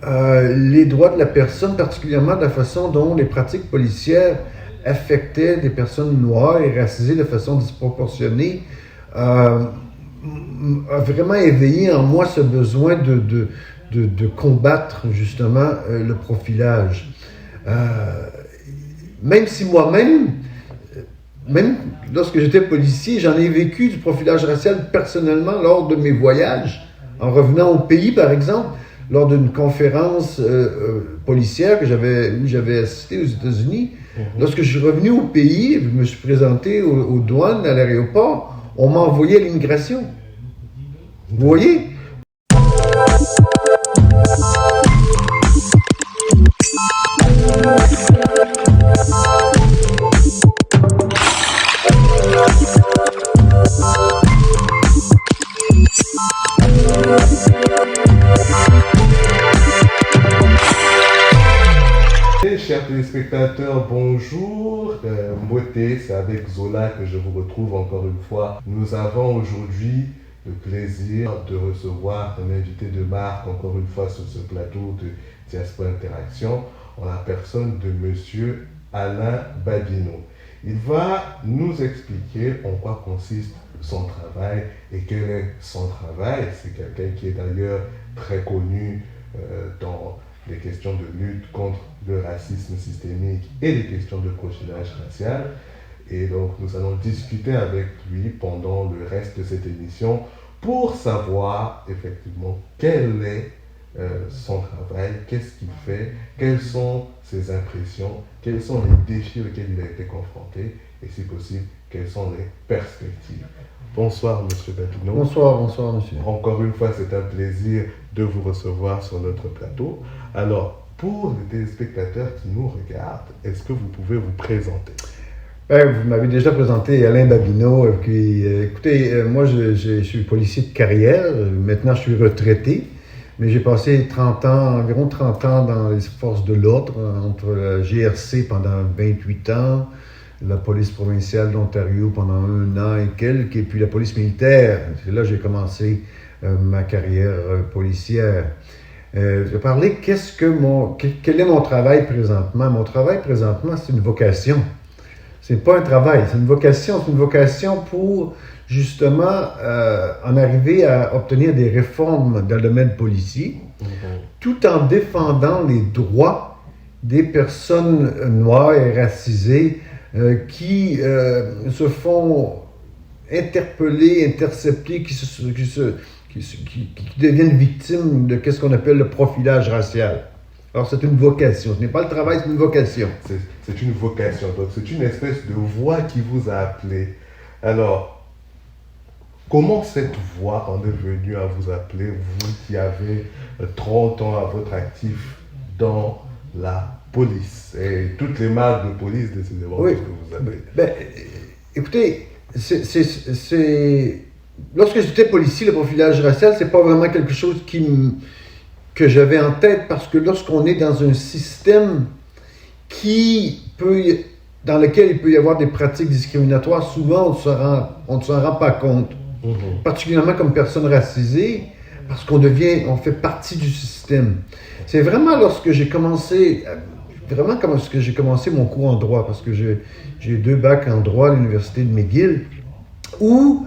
les droits de la personne, particulièrement de la façon dont les pratiques policières affectaient des personnes noires et racisées de façon disproportionnée, a vraiment éveillé en moi ce besoin de combattre justement le profilage. Même si moi-même, même lorsque j'étais policier, j'en ai vécu du profilage racial personnellement lors de mes voyages, en revenant au pays par exemple, lors d'une conférence policière où j'avais assisté aux États-Unis. Lorsque je suis revenu au pays, je me suis présenté aux douanes, à l'aéroport, on m'a envoyé à l'immigration. Vous voyez? Chers téléspectateurs, bonjour. Mbote, c'est avec Zola que je vous retrouve encore une fois. Nous avons aujourd'hui le plaisir de recevoir un invité de marque encore une fois sur ce plateau de Diaspora Interaction, en la personne de Monsieur Alain Babineau. Il va nous expliquer en quoi consiste son travail et quel est son travail. C'est quelqu'un qui est d'ailleurs très connu dans les questions de lutte contre le racisme systémique et les questions de profilage racial. Et donc, nous allons discuter avec lui pendant le reste de cette émission pour savoir effectivement quel est son travail, qu'est-ce qu'il fait, quelles sont ses impressions, quels sont les défis auxquels il a été confronté et si possible, quelles sont les perspectives. Bonsoir, Monsieur Babineau. Bonsoir, monsieur. Encore une fois, c'est un plaisir de vous recevoir sur notre plateau. Alors, pour les téléspectateurs qui nous regardent, est-ce que vous pouvez vous présenter? Vous m'avez déjà présenté Alain Babineau. Écoutez, moi, je suis policier de carrière. Maintenant, je suis retraité. Mais j'ai passé environ 30 ans dans les forces de l'ordre, entre la GRC pendant 28 ans, la police provinciale d'Ontario pendant 1 an et quelques, et puis la police militaire. C'est là que j'ai commencé ma carrière policière. Je vais parler quel est mon travail présentement. Mon travail présentement, c'est une vocation. C'est pas un travail, c'est une vocation. C'est une vocation pour justement en arriver à obtenir des réformes dans le domaine policier, tout en défendant les droits des personnes noires et racisées qui se font interpeller, intercepter, qui deviennent victimes de ce qu'on appelle le profilage racial. Alors, c'est une vocation. Ce n'est pas le travail, c'est une vocation. C'est une vocation. Donc, c'est une espèce de voix qui vous a appelé. Alors, comment cette voix en est venue à vous appeler, vous qui avez 30 ans à votre actif dans la police et toutes les marques de police, décidément, oui. Que vous avez? Écoutez, lorsque j'étais policier, le profilage racial, c'est pas vraiment quelque chose que j'avais en tête, parce que lorsqu'on est dans un système dans lequel il peut y avoir des pratiques discriminatoires, souvent on ne s'en rend pas compte. Particulièrement comme personne racisée, parce qu'on fait partie du système. C'est vraiment lorsque j'ai commencé mon cours en droit, parce que j'ai 2 bacs en droit à l'université de McGill, où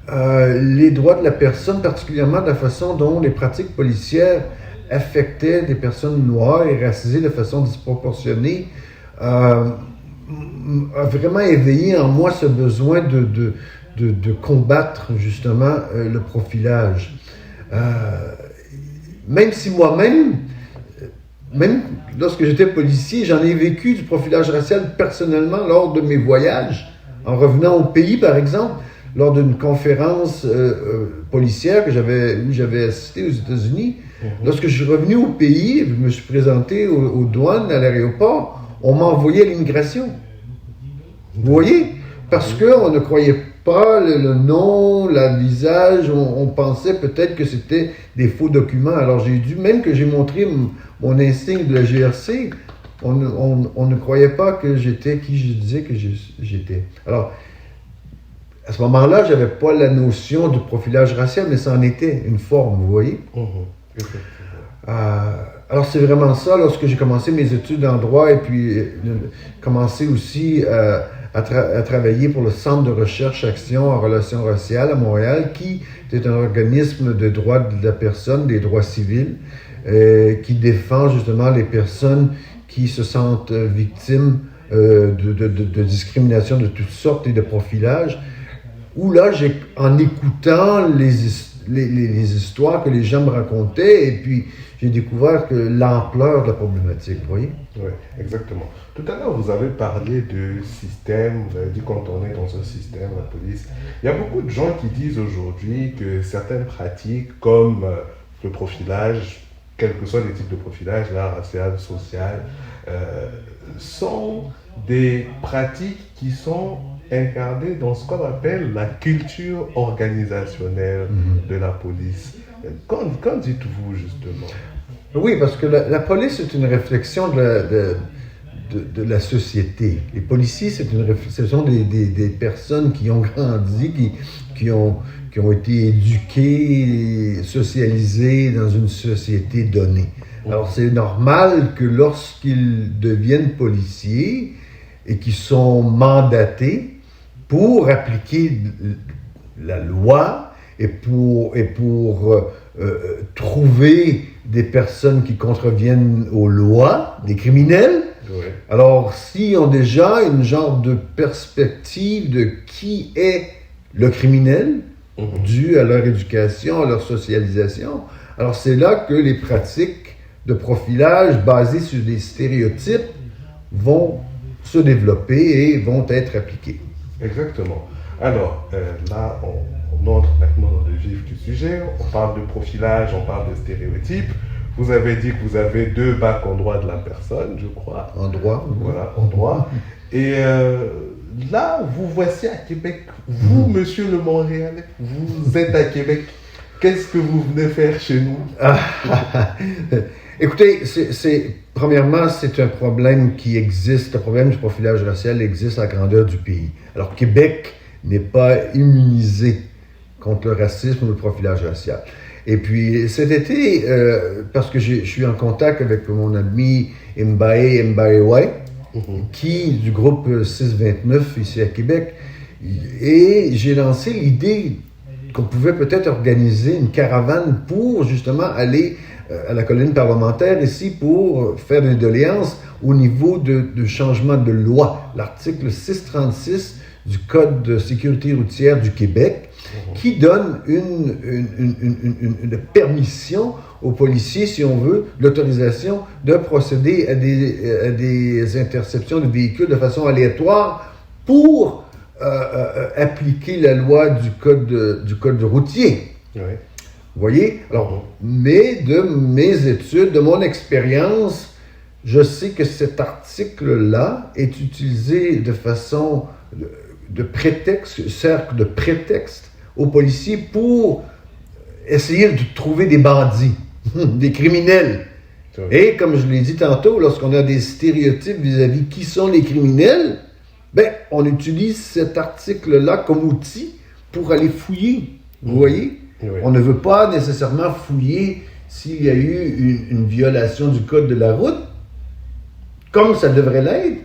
les droits de la personne, particulièrement de la façon dont les pratiques policières affectaient des personnes noires et racisées de façon disproportionnée, a vraiment éveillé en moi ce besoin de combattre justement le profilage. Même si moi-même, même lorsque j'étais policier, j'en ai vécu du profilage racial personnellement lors de mes voyages, en revenant au pays par exemple, lors d'une conférence policière où j'avais assisté aux États-Unis. Lorsque je suis revenu au pays, je me suis présenté aux douanes, à l'aéroport, on m'a envoyé à l'immigration. Vous voyez? Parce qu'on ne croyait pas le nom, le visage, on pensait peut-être que c'était des faux documents. Alors même que j'ai montré mon insigne de la GRC, on ne croyait pas que j'étais qui je disais que j'étais. Alors, à ce moment-là, je n'avais pas la notion du profilage racial, mais ça en était une forme, vous voyez? Alors c'est vraiment ça, lorsque j'ai commencé mes études en droit et puis commencé aussi à travailler pour le Centre de recherche action en relations raciales à Montréal, qui est un organisme de droits de la personne, des droits civils, qui défend justement les personnes qui se sentent victimes de discrimination de toutes sortes et de profilage, où là, en écoutant les histoires que les gens me racontaient, et puis j'ai découvert que l'ampleur de la problématique, vous voyez? Oui, exactement. Tout à l'heure, vous avez parlé de système, vous avez dit quand on est dans un système, la police. Il y a beaucoup de gens qui disent aujourd'hui que certaines pratiques comme le profilage, quels que soient les types de profilage, là, racial, social, sont des pratiques qui sont incarnées dans ce qu'on appelle la culture organisationnelle de la police. Qu'en dites-vous justement? Oui, parce que la police est une réflexion de la société. Les policiers, ce sont des personnes qui ont grandi, qui ont été éduquées, socialisées dans une société donnée. Alors, c'est normal que lorsqu'ils deviennent policiers et qu'ils sont mandatés pour appliquer la loi et pour trouver des personnes qui contreviennent aux lois, des criminels. Oui. Alors, s'ils ont déjà une genre de perspective de qui est le criminel, dû à leur éducation, à leur socialisation, alors c'est là que les pratiques de profilage basées sur des stéréotypes vont se développer et vont être appliquées. Exactement. Alors, là, on entre maintenant dans le vif du sujet. On parle de profilage, on parle de stéréotypes. Vous avez dit que vous avez 2 bacs en droit de la personne, je crois. En droit. Voilà, en droit. Et là, vous voici à Québec. Vous, monsieur le Montréalais, vous êtes à Québec. Qu'est-ce que vous venez faire chez nous? Écoutez, premièrement, c'est un problème qui existe. Le problème du profilage racial existe à la grandeur du pays. Alors, Québec n'est pas immunisé contre le racisme ou le profilage racial. Et puis, cet été, parce que je suis en contact avec mon ami Mbaye, qui du groupe 629 ici à Québec, et j'ai lancé l'idée qu'on pouvait peut-être organiser une caravane pour justement aller à la colline parlementaire ici pour faire des doléances au niveau de changement de loi. L'article 636 du Code de sécurité routière du Québec qui donne une permission aux policiers, si on veut, l'autorisation de procéder à des interceptions de véhicules de façon aléatoire pour appliquer la loi du code routier. Oui. Vous voyez? Alors, mais de mes études, de mon expérience, je sais que cet article-là est utilisé de façon de prétexte, sert de prétexte aux policiers pour essayer de trouver des bandits, des criminels. Et comme je l'ai dit tantôt, lorsqu'on a des stéréotypes vis-à-vis qui sont les criminels, ben, on utilise cet article-là comme outil pour aller fouiller. Vous voyez? Oui. On ne veut pas nécessairement fouiller s'il y a eu une violation du code de la route, comme ça devrait l'être,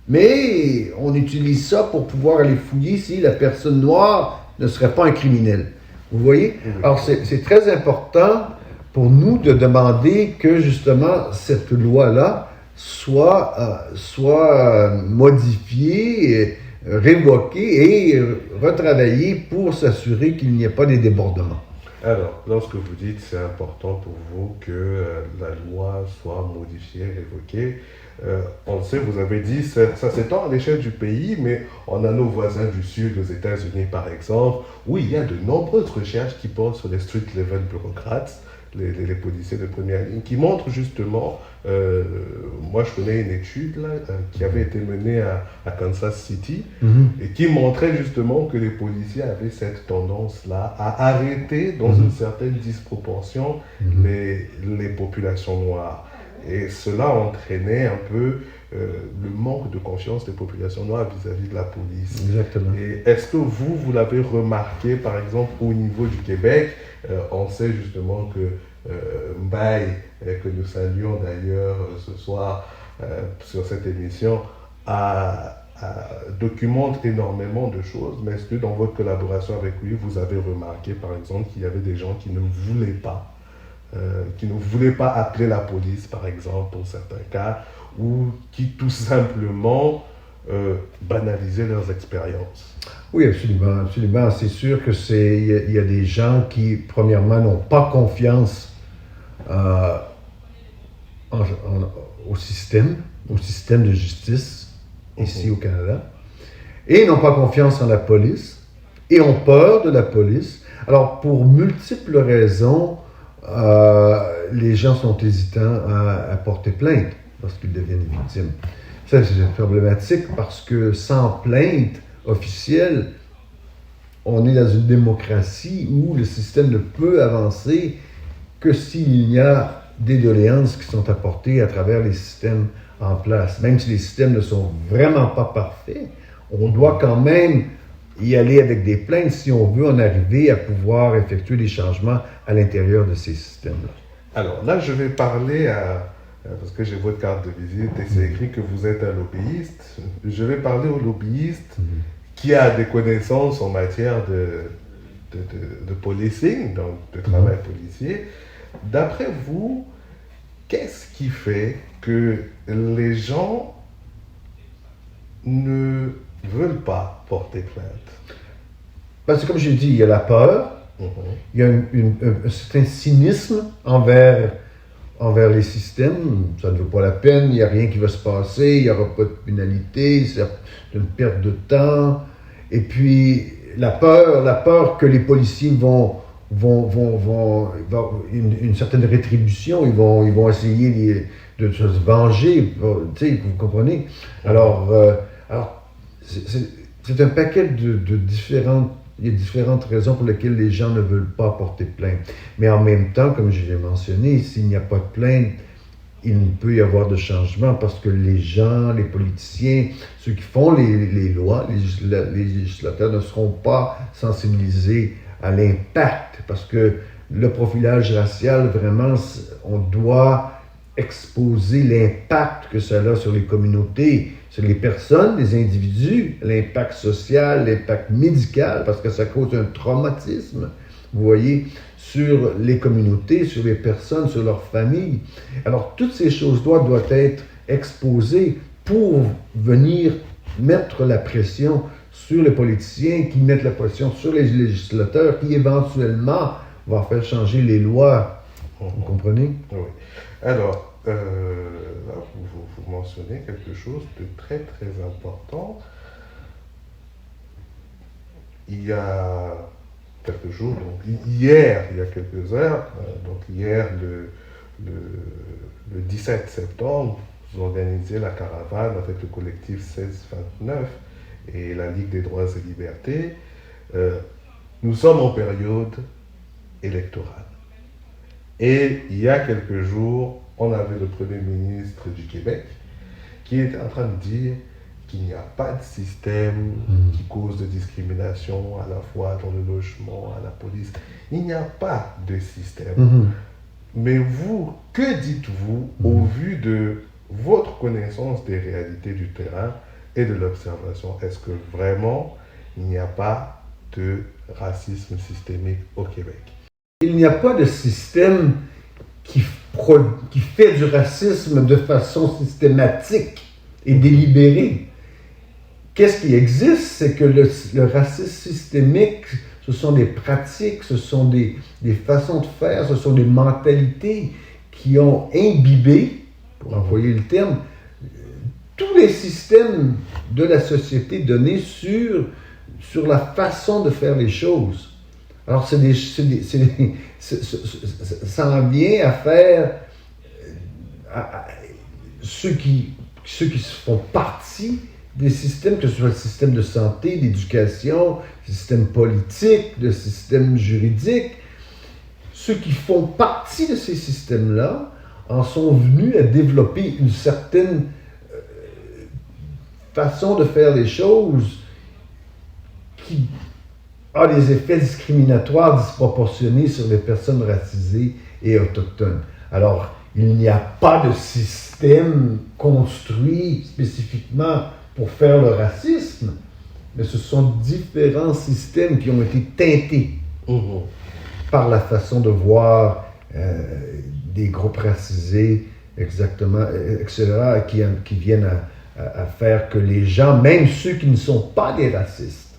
mais on utilise ça pour pouvoir aller fouiller si la personne noire ne serait pas un criminel. Vous voyez? Oui. Alors, c'est très important pour nous de demander que, justement, cette loi-là soit modifiée, révoquée et retravaillée pour s'assurer qu'il n'y ait pas des débordements. Alors, lorsque vous dites c'est important pour vous que la loi soit modifiée, révoquée, on le sait, vous avez dit, ça s'étend à l'échelle du pays, mais on a nos voisins du Sud, aux États-Unis par exemple, où il y a de nombreuses recherches qui portent sur les street level bureaucrates, les policiers de première ligne, qui montrent justement, moi je connais une étude là, qui avait été menée à Kansas City, et qui montrait justement que les policiers avaient cette tendance-là à arrêter dans une certaine disproportion les populations noires. Et cela entraînait un peu le manque de confiance des populations noires vis-à-vis de la police. Exactement. Et est-ce que vous l'avez remarqué, par exemple, au niveau du Québec? On sait justement que Mbaye et que nous saluons d'ailleurs ce soir sur cette émission, documente énormément de choses, mais est-ce que dans votre collaboration avec lui, vous avez remarqué par exemple qu'il y avait des gens qui ne voulaient pas appeler la police par exemple pour certains cas, ou qui tout simplement banalisaient leurs expériences? Oui, absolument, absolument. C'est sûr que il y a des gens qui, premièrement, n'ont pas confiance euh, en- au système de justice ici au Canada, et n'ont pas confiance en la police, et ont peur de la police. Alors, pour multiples raisons, les gens sont hésitants à porter plainte lorsqu'ils deviennent victimes. Ça, c'est problématique parce que sans plainte officielle, on est dans une démocratie où le système ne peut avancer que s'il y a des doléances qui sont apportées à travers les systèmes en place. Même si les systèmes ne sont vraiment pas parfaits, on doit quand même y aller avec des plaintes si on veut en arriver à pouvoir effectuer des changements à l'intérieur de ces systèmes-là. Alors là, je vais parler parce que j'ai votre carte de visite et c'est écrit que vous êtes un lobbyiste. Je vais parler au lobbyiste qui a des connaissances en matière de policing, donc de travail policier. D'après vous, qu'est-ce qui fait que les gens ne veulent pas porter plainte? Parce que comme j'ai dit, il y a la peur, il y a un certain cynisme envers les systèmes. Ça ne vaut pas la peine, il n'y a rien qui va se passer, il n'y aura pas de pénalité, c'est une perte de temps. Et puis la peur que les policiers vont une certaine rétribution, ils vont essayer de se venger, tu sais, vous comprenez? Alors c'est un paquet de différentes. Il y a différentes raisons pour lesquelles les gens ne veulent pas porter plainte. Mais en même temps, comme je l'ai mentionné, s'il n'y a pas de plainte, il ne peut y avoir de changement parce que les gens, les politiciens, ceux qui font les lois, les législateurs ne seront pas sensibilisés à l'impact parce que le profilage racial, vraiment, on doit exposer l'impact que ça a sur les communautés, sur les personnes, les individus, l'impact social, l'impact médical, parce que ça cause un traumatisme, vous voyez, sur les communautés, sur les personnes, sur leurs familles. Alors, toutes ces choses-là doivent être exposées pour venir mettre la pression sur les politiciens, qui mettent la pression sur les législateurs, qui éventuellement vont faire changer les lois. Vous comprenez? Oui. Alors, là, vous mentionnez quelque chose de très très important. Il y a quelques jours, donc hier, il y a quelques heures, donc hier le 17 septembre, vous organisez la caravane avec le collectif 1629 et la Ligue des droits et libertés. Nous sommes en période électorale. Et il y a quelques jours, on avait le Premier ministre du Québec qui était en train de dire qu'il n'y a pas de système qui cause de discrimination à la fois dans le logement, à la police. Il n'y a pas de système. Mais vous, que dites-vous au vu de votre connaissance des réalités du terrain et de l'observation? Est-ce que vraiment il n'y a pas de racisme systémique au Québec? Il n'y a pas de système qui fait du racisme de façon systématique et délibérée. Qu'est-ce qui existe? C'est que le racisme systémique, ce sont des pratiques, ce sont des façons de faire, ce sont des mentalités qui ont imbibé, pour employer le terme, tous les systèmes de la société donnés sur la façon de faire les choses. Alors, ça en vient à faire ceux qui font partie des systèmes, que ce soit le système de santé, d'éducation, le système politique, le système juridique, ceux qui font partie de ces systèmes-là en sont venus à développer une certaine façon de faire les choses qui a des effets discriminatoires disproportionnés sur les personnes racisées et autochtones. Alors, il n'y a pas de système construit spécifiquement pour faire le racisme, mais ce sont différents systèmes qui ont été teintés par la façon de voir des groupes racisés, exactement, etc., qui viennent à faire que les gens, même ceux qui ne sont pas des racistes,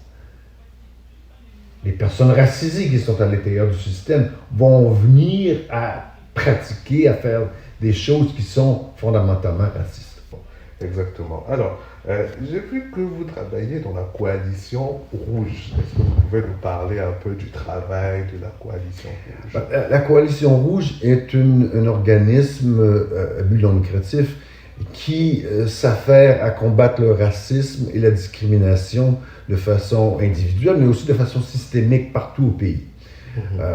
les personnes racisées qui sont à l'intérieur du système, vont venir à pratiquer, à faire des choses qui sont fondamentalement racistes. Exactement. Alors, j'ai vu que vous travaillez dans la coalition rouge. Est-ce que vous pouvez nous parler un peu du travail de la coalition rouge? La coalition rouge est un organisme à but non lucratif qui s'affaire à combattre le racisme et la discrimination de façon individuelle, mais aussi de façon systémique partout au pays.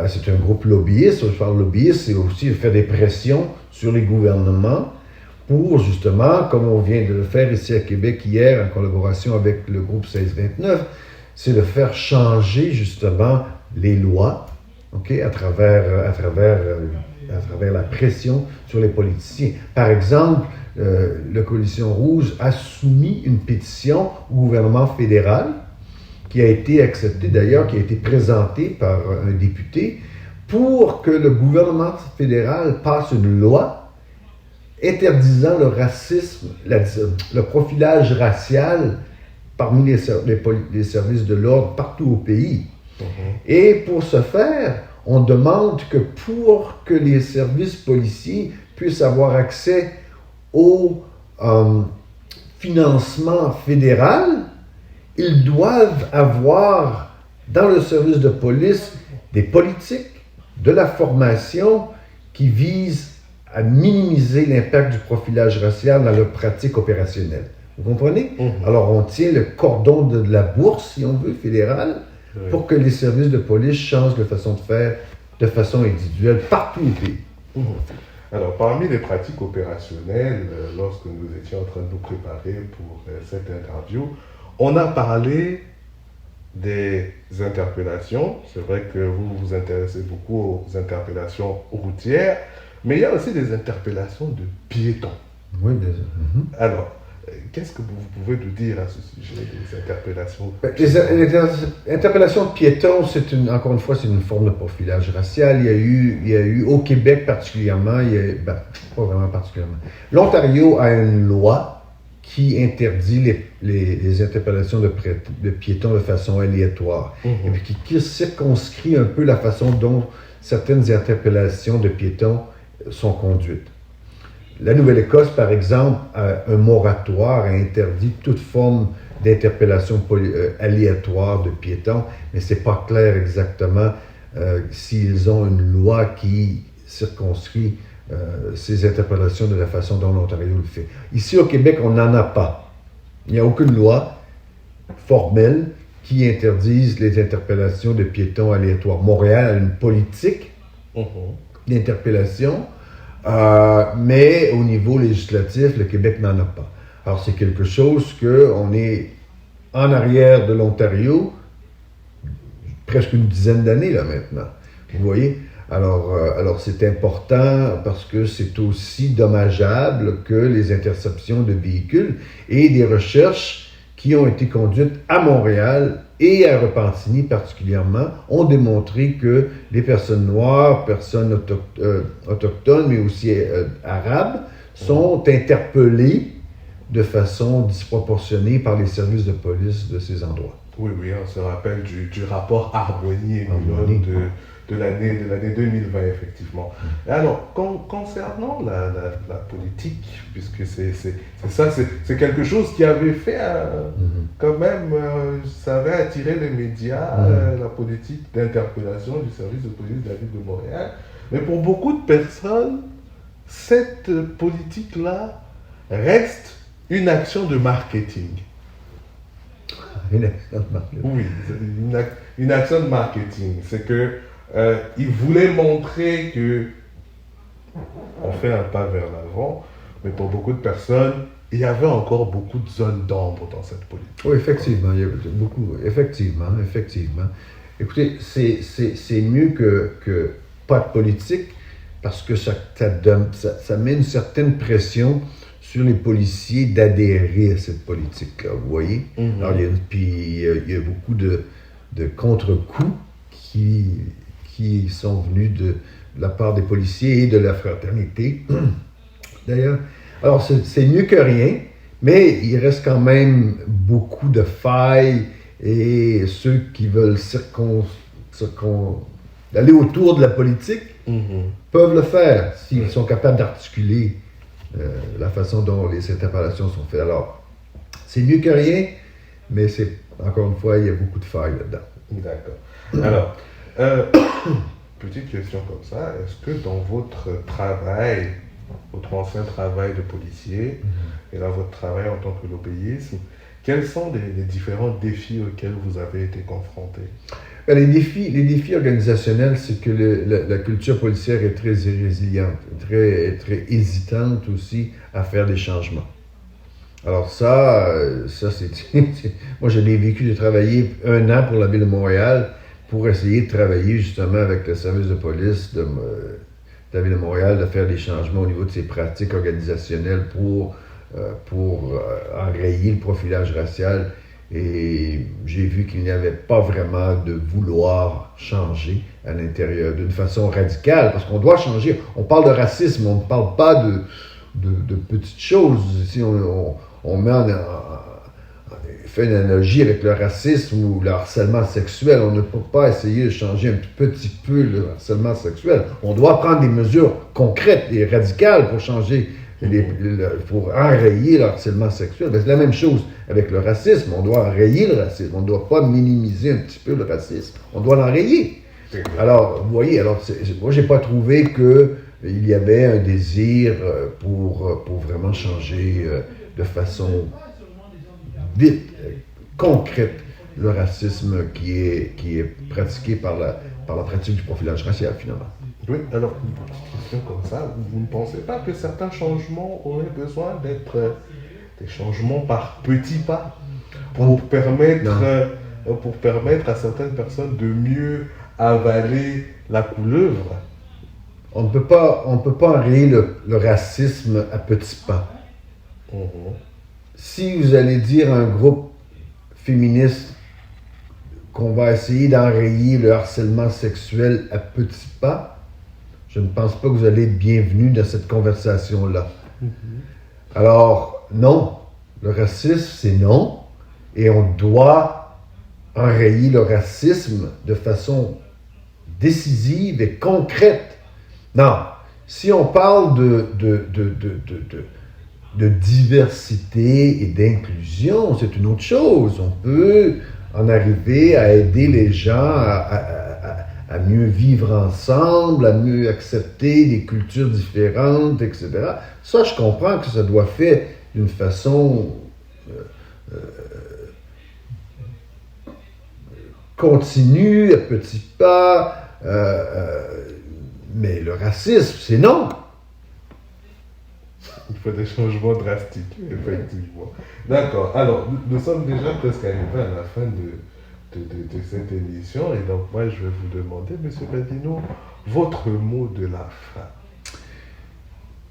C'est un groupe lobbyiste. Je parle lobbyiste, c'est aussi faire des pressions sur les gouvernements pour justement, comme on vient de le faire ici à Québec hier en collaboration avec le groupe 1629, c'est de faire changer justement les lois, à travers la pression sur les politiciens. Par exemple, la Coalition Rouge a soumis une pétition au gouvernement fédéral qui a été acceptée d'ailleurs, qui a été présentée par un député pour que le gouvernement fédéral passe une loi interdisant le racisme, le profilage racial parmi les services de l'ordre partout au pays. Et pour ce faire, on demande que pour que les services policiers puissent avoir accès au financement fédéral, ils doivent avoir dans le service de police des politiques, de la formation qui visent à minimiser l'impact du profilage racial dans leur pratique opérationnelle. Vous comprenez? Alors, on tient le cordon de la bourse, si on veut, fédérale, pour que les services de police changent de façon de faire de façon individuelle partout au pays. Alors, parmi les pratiques opérationnelles, lorsque nous étions en train de nous préparer pour cette interview, on a parlé des interpellations. C'est vrai que vous vous intéressez beaucoup aux interpellations routières, mais il y a aussi des interpellations de piétons. Oui, bien sûr. Alors, qu'est-ce que vous pouvez nous dire à ce sujet des interpellations? Les interpellations de piétons, encore une fois, c'est une forme de profilage racial. Il y a eu au Québec particulièrement, pas vraiment particulièrement. L'Ontario a une loi qui interdit les interpellations de piétons de façon aléatoire, et puis qui circonscrit un peu la façon dont certaines interpellations de piétons sont conduites. La Nouvelle-Écosse, par exemple, a un moratoire, a interdit toute forme d'interpellation aléatoire de piétons, mais ce n'est pas clair exactement s'ils ont une loi qui circonscrit ces interpellations de la façon dont l'Ontario le fait. Ici, au Québec, on n'en a pas. Il n'y a aucune loi formelle qui interdise les interpellations de piétons aléatoires. Montréal a une politique d'interpellation, mais au niveau législatif, le Québec n'en a pas. Alors, c'est quelque chose qu'on est en arrière de l'Ontario, presque une dizaine d'années là maintenant. Vous voyez? Alors c'est important parce que c'est aussi dommageable que les interceptions de véhicules et des recherches qui ont été conduites à Montréal et à Repentigny particulièrement ont démontré que les personnes noires, personnes autochtones, mais aussi arabes, sont interpellées de façon disproportionnée par les services de police de ces endroits. Oui, on se rappelle du rapport Arbonnier de l'année 2020, effectivement. Et alors, concernant la politique, puisque c'est quelque chose qui avait fait, quand même, ça avait attiré les médias, la politique d'interpellation du service de police de la ville de Montréal. Mais pour beaucoup de personnes, cette politique-là reste une action de marketing. Une action de marketing. Oui, une action de marketing. C'est que il voulait montrer que on fait un pas vers l'avant, mais pour beaucoup de personnes, il y avait encore beaucoup de zones d'ombre dans cette politique. Oui, effectivement, il y avait beaucoup. Effectivement. Écoutez, c'est mieux que pas de politique, parce que ça met une certaine pression sur les policiers d'adhérer à cette politique-là, vous voyez? Mhm. Alors, il y a beaucoup de contre-coups qui sont venus de la part des policiers et de la fraternité, d'ailleurs. Alors, c'est mieux que rien, mais il reste quand même beaucoup de failles et ceux qui veulent aller autour de la politique Mhm. peuvent le faire s'ils sont capables d'articuler la façon dont les interpellations sont faites. Alors, c'est mieux que rien, mais encore une fois, il y a beaucoup de failles là-dedans. D'accord. Alors, petite question comme ça, est-ce que dans votre travail, votre ancien travail de policier, et là votre travail en tant que lobbyiste, quels sont les différents défis auxquels vous avez été confrontés? Les défis organisationnels, c'est que la culture policière est très résiliente, très hésitante aussi à faire des changements. Alors ça c'est... Moi, je l'ai vécu, j'ai travaillé 1 an pour la Ville de Montréal pour essayer de travailler justement avec le service de police de la Ville de Montréal, de faire des changements au niveau de ses pratiques organisationnelles pour enrayer le profilage racial. Et j'ai vu qu'il n'y avait pas vraiment de vouloir changer à l'intérieur d'une façon radicale, parce qu'on doit changer. On parle de racisme, on ne parle pas de petites choses. Si on fait une analogie avec le racisme ou le harcèlement sexuel, on ne peut pas essayer de changer un petit peu le harcèlement sexuel. On doit prendre des mesures concrètes et radicales pour changer, pour enrayer le harcèlement sexuel. Ben, c'est la même chose avec le racisme. On doit enrayer le racisme. On ne doit pas minimiser un petit peu le racisme. On doit l'enrayer. Alors, vous voyez, moi, je n'ai pas trouvé qu'il y avait un désir pour vraiment changer de façon vite, concrète, le racisme qui est pratiqué par la pratique du profilage racial, finalement. Oui, alors, une petite question comme ça, vous ne pensez pas que certains changements auraient besoin d'être des changements par petits pas pour permettre à certaines personnes de mieux avaler la couleuvre? On ne peut pas enrayer le racisme à petits pas. Si vous allez dire à un groupe féministe qu'on va essayer d'enrayer le harcèlement sexuel à petits pas, je ne pense pas que vous allez être bienvenu dans cette conversation-là. Alors, non, le racisme, c'est non, et on doit enrayer le racisme de façon décisive et concrète. Non, si on parle de diversité et d'inclusion, c'est une autre chose. On peut en arriver à aider les gens à mieux vivre ensemble, à mieux accepter des cultures différentes, etc. Ça, je comprends que ça doit faire d'une façon continue, à petits pas, mais le racisme, c'est non. Il faut des changements drastiques, effectivement. D'accord. Alors, nous sommes déjà presque arrivés à la fin de cette émission. Et donc, moi, je vais vous demander, M. Badino, votre mot de la fin.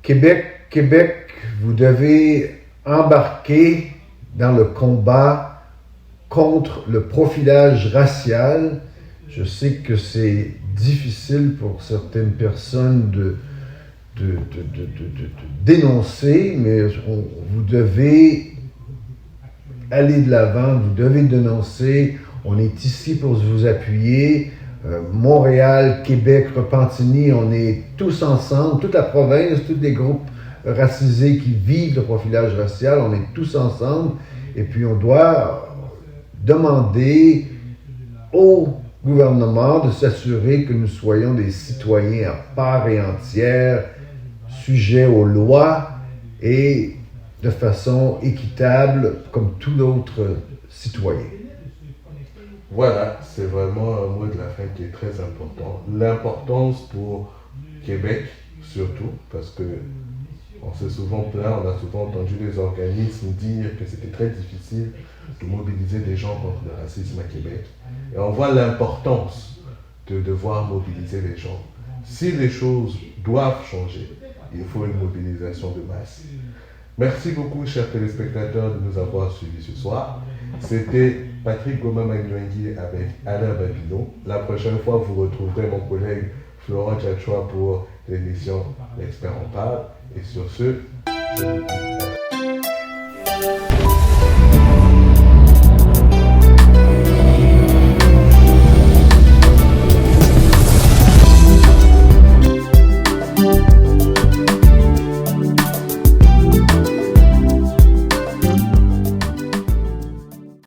Québec, vous devez embarquer dans le combat contre le profilage racial. Je sais que c'est difficile pour certaines personnes de dénoncer, mais vous devez aller de l'avant, vous devez dénoncer. On est ici pour vous appuyer. Montréal, Québec, Repentigny, on est tous ensemble, toute la province, tous les groupes racisés qui vivent le profilage racial, on est tous ensemble. Et puis on doit demander au gouvernement de s'assurer que nous soyons des citoyens à part et entière, sujets aux lois et de façon équitable comme tout autre citoyen. Voilà, c'est vraiment un mot de la fin qui est très important. L'importance pour Québec, surtout, parce que on s'est souvent plaint, on a souvent entendu les organismes dire que c'était très difficile de mobiliser des gens contre le racisme à Québec. Et on voit l'importance de devoir mobiliser les gens. Si les choses doivent changer. Il faut une mobilisation de masse. Merci beaucoup, chers téléspectateurs, de nous avoir suivis ce soir. C'était Patrick Goma-Magnuengui avec Alain Babineau. La prochaine fois, vous retrouverez mon collègue Florent Tchatchoua pour l'émission L'Expert en parle. Et sur ce, je vous dis